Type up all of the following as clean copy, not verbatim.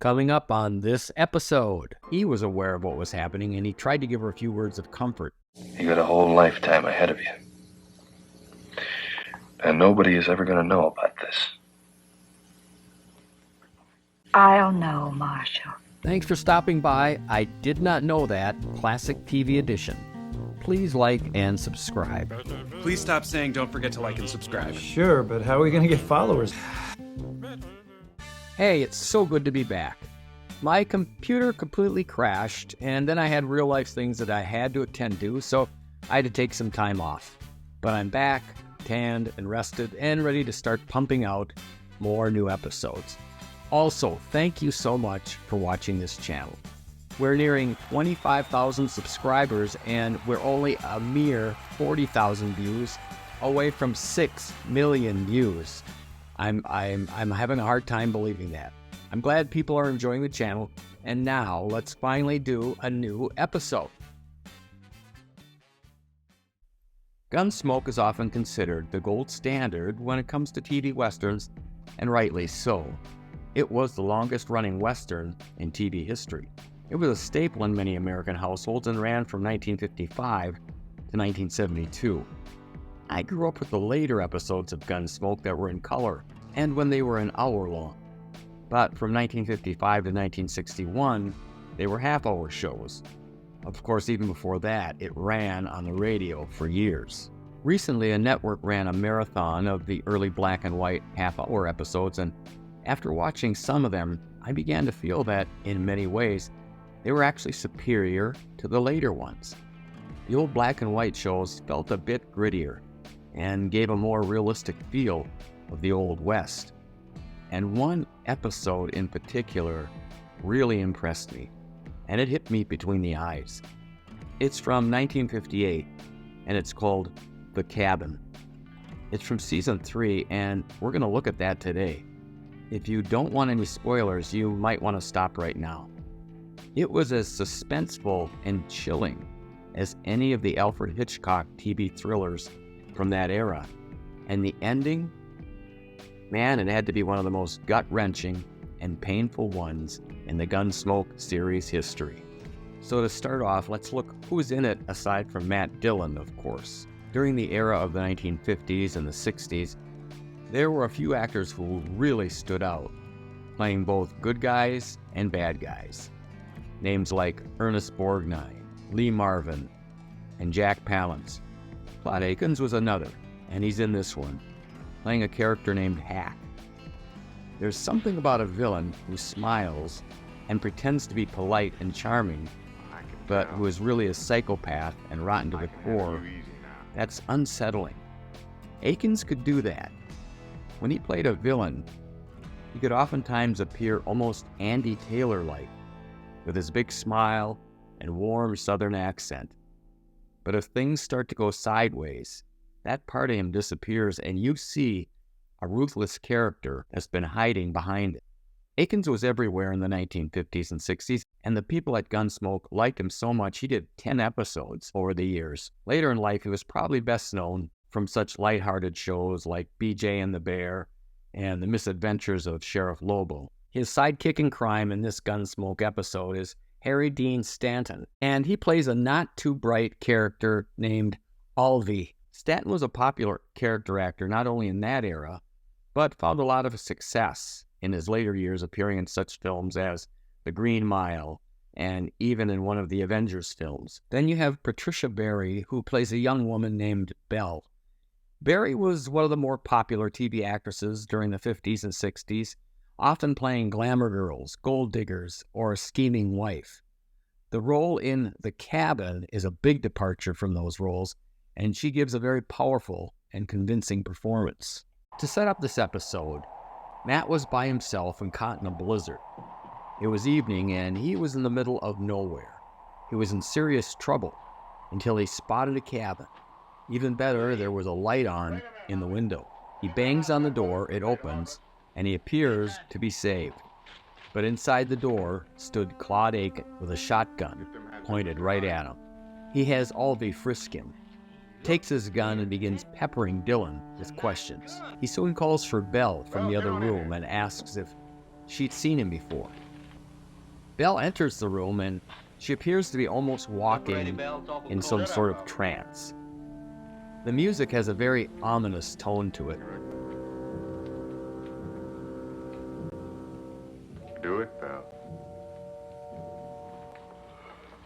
Coming up on this episode, he was aware of what was happening and he tried to give her a few words of comfort. You got a whole lifetime ahead of you. And nobody is ever going to know about this. I'll know, Marshall. Thanks for stopping by. I Did Not Know That Classic TV Edition. Please like and subscribe. Please stop saying don't forget to like and subscribe. Sure, but how are we going to get followers? Hey, it's so good to be back. My computer completely crashed, and then I had real-life things that I had to attend to, so I had to take some time off. But I'm back, tanned and rested, and ready to start pumping out more new episodes. Also, thank you so much for watching this channel. We're nearing 25,000 subscribers, and we're only a mere 40,000 views away from 6 million views. I'm having a hard time believing that. I'm glad people are enjoying the channel, and now let's finally do a new episode. Gunsmoke is often considered the gold standard when it comes to TV westerns, and rightly so. It was the longest-running western in TV history. It was a staple in many American households and ran from 1955 to 1972. I grew up with the later episodes of Gunsmoke that were in color, and when they were an hour long. But from 1955 to 1961, they were half-hour shows. Of course, even before that, it ran on the radio for years. Recently, a network ran a marathon of the early black and white half-hour episodes, and after watching some of them, I began to feel that, in many ways, they were actually superior to the later ones. The old black and white shows felt a bit grittier and gave a more realistic feel of the Old West. And one episode in particular really impressed me, and it hit me between the eyes. It's from 1958, and it's called The Cabin. It's from season 3, and we're going to look at that today. If you don't want any spoilers, you might want to stop right now. It was as suspenseful and chilling as any of the Alfred Hitchcock TV thrillers from that era. And the ending? Man, it had to be one of the most gut-wrenching and painful ones in the Gunsmoke series history. So to start off, let's look who's in it aside from Matt Dillon, of course. During the era of the 1950s and the 60s, there were a few actors who really stood out, playing both good guys and bad guys. Names like Ernest Borgnine, Lee Marvin, and Jack Palance. Claude Akins was another, and he's in this one, playing a character named Hack. There's something about a villain who smiles and pretends to be polite and charming, but who is really a psychopath and rotten to the core. That's unsettling. Akins could do that. When he played a villain, he could oftentimes appear almost Andy Taylor-like, with his big smile and warm southern accent. But if things start to go sideways, that part of him disappears and you see a ruthless character that's been hiding behind it. Akins was everywhere in the 1950s and 60s, and the people at Gunsmoke liked him so much he did 10 episodes over the years. Later in life, he was probably best known from such lighthearted shows like BJ and the Bear and The Misadventures of Sheriff Lobo. His sidekick in crime in this Gunsmoke episode is Harry Dean Stanton, and he plays a not-too-bright character named Alvy. Stanton was a popular character actor not only in that era, but found a lot of success in his later years appearing in such films as The Green Mile and even in one of the Avengers films. Then you have Patricia Barry, who plays a young woman named Belle. Barry was one of the more popular TV actresses during the 50s and 60s, often playing glamour girls, gold diggers, or a scheming wife. The role in The Cabin is a big departure from those roles, and she gives a very powerful and convincing performance. To set up this episode, Matt was by himself and caught in a blizzard. It was evening, and he was in the middle of nowhere. He was in serious trouble until he spotted a cabin. Even better, there was a light on in the window. He bangs on the door, it opens, and he appears to be saved. But inside the door stood Claude Akins with a shotgun pointed right at him. He has Alvy frisk him, takes his gun and begins peppering Dillon with questions. He soon calls for Belle from the other room and asks if she'd seen him before. Belle enters the room and she appears to be almost walking in some sort of trance. The music has a very ominous tone to it. Do it, Belle.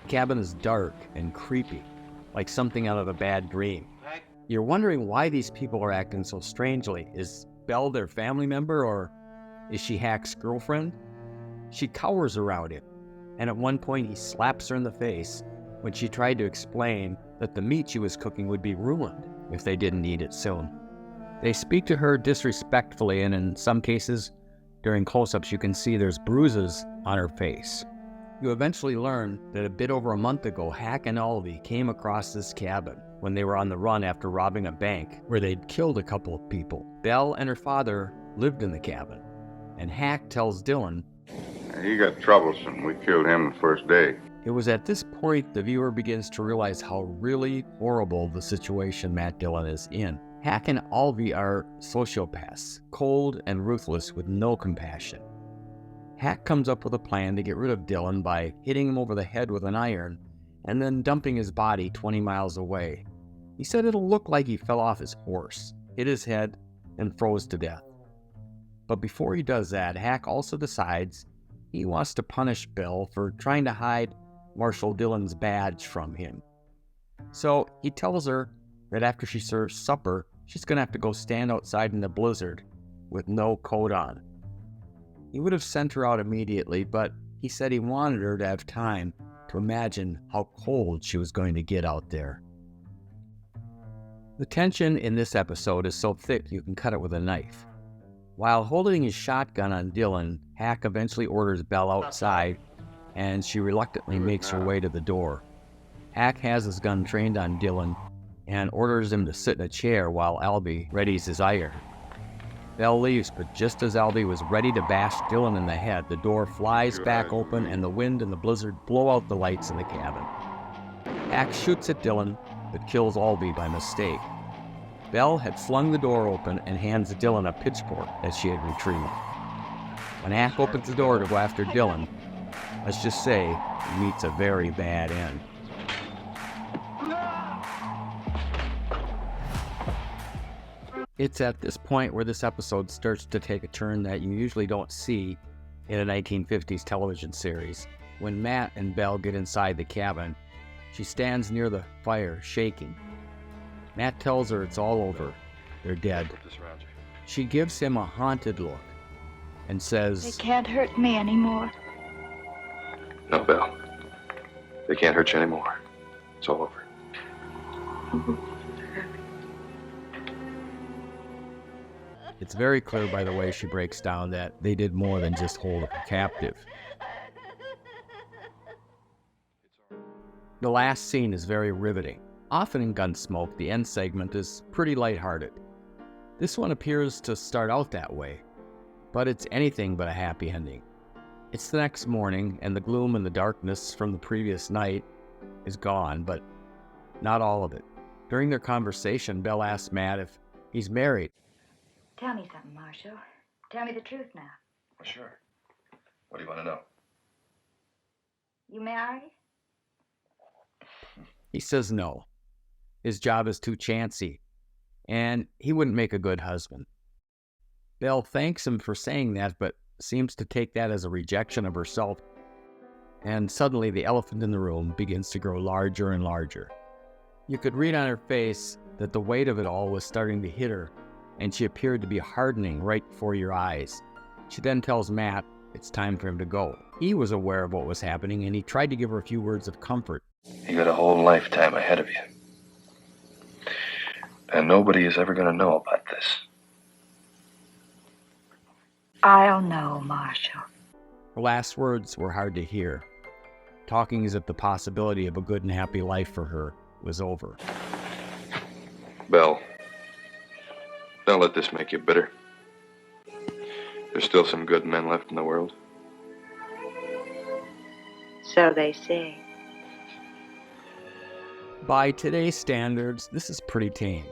The cabin is dark and creepy, like something out of a bad dream. You're wondering why these people are acting so strangely. Is Belle their family member, or is she Hack's girlfriend? She cowers around him, and at one point he slaps her in the face when she tried to explain that the meat she was cooking would be ruined if they didn't eat it soon. They speak to her disrespectfully, and in some cases, during close-ups you can see there's bruises on her face. You eventually learn that a bit over a month ago, Hack and Albie came across this cabin when they were on the run after robbing a bank where they'd killed a couple of people. Belle and her father lived in the cabin, and Hack tells Dillon He got troublesome. We killed him the first day. it was at this point the viewer begins to realize how really horrible the situation Matt Dillon is in. Hack and Albie are sociopaths, cold and ruthless with no compassion. Hack comes up with a plan to get rid of Dillon by hitting him over the head with an iron and then dumping his body 20 miles away. He said it'll look like he fell off his horse, hit his head, and froze to death. But before he does that, Hack also decides he wants to punish Belle for trying to hide Marshal Dillon's badge from him. So he tells her that after she serves supper, she's going to have to go stand outside in the blizzard with no coat on. He would have sent her out immediately, but he said he wanted her to have time to imagine how cold she was going to get out there. The tension in this episode is so thick you can cut it with a knife. While holding his shotgun on Dillon, Hack eventually orders Belle outside, and she reluctantly makes her way to the door. Hack has his gun trained on Dillon and orders him to sit in a chair while Albie readies his iron. Belle leaves, but just as Albie was ready to bash Dillon in the head, the door flies back open and the wind and the blizzard blow out the lights in the cabin. Hack shoots at Dillon, but kills Albie by mistake. Belle had flung the door open and hands Dillon a pitchfork that she had retrieved. When Hack opens the door to go after Dillon, let's just say he meets a very bad end. It's at this point where this episode starts to take a turn that you usually don't see in a 1950s television series. When Matt and Belle get inside the cabin, she stands near the fire, shaking. Matt tells her it's all over. They're dead. She gives him a haunted look and They says, can't hurt me anymore. No, Belle. They can't hurt you anymore. It's all over. It's very clear by the way she breaks down that they did more than just hold her captive. The last scene is very riveting. Often in Gunsmoke, the end segment is pretty lighthearted. This one appears to start out that way, but it's anything but a happy ending. It's the next morning, and the gloom and the darkness from the previous night is gone, but not all of it. During their conversation, Belle asks Matt if he's married. Tell me something, Marshal. Tell me the truth now. Well, sure. What do you want to know? You married? He says no. His job is too chancy, and he wouldn't make a good husband. Belle thanks him for saying that, but seems to take that as a rejection of herself, and suddenly the elephant in the room begins to grow larger and larger. You could read on her face that the weight of it all was starting to hit her, and she appeared to be hardening right before your eyes. She then tells Matt it's time for him to go. He was aware of what was happening, and he tried to give her a few words of comfort. You got a whole lifetime ahead of you. And nobody is ever going to know about this. I'll know, Marshal. Her last words were hard to hear, talking as if the possibility of a good and happy life for her was over. Belle, don't let this make you bitter. There's still some good men left in the world. So they say. By today's standards, this is pretty tame.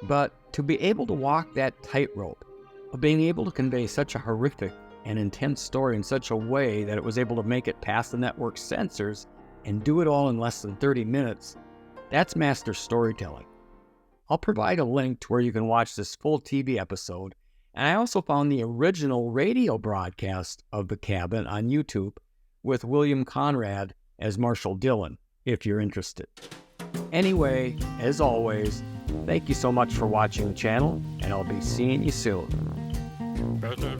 But to be able to walk that tightrope of being able to convey such a horrific an intense story in such a way that it was able to make it past the network's censors and do it all in less than 30 minutes, that's master storytelling. I'll provide a link to where you can watch this full TV episode, and I also found the original radio broadcast of The Cabin on YouTube with William Conrad as Marshal Dillon, if you're interested. Anyway, as always, thank you so much for watching the channel, and I'll be seeing you soon. Better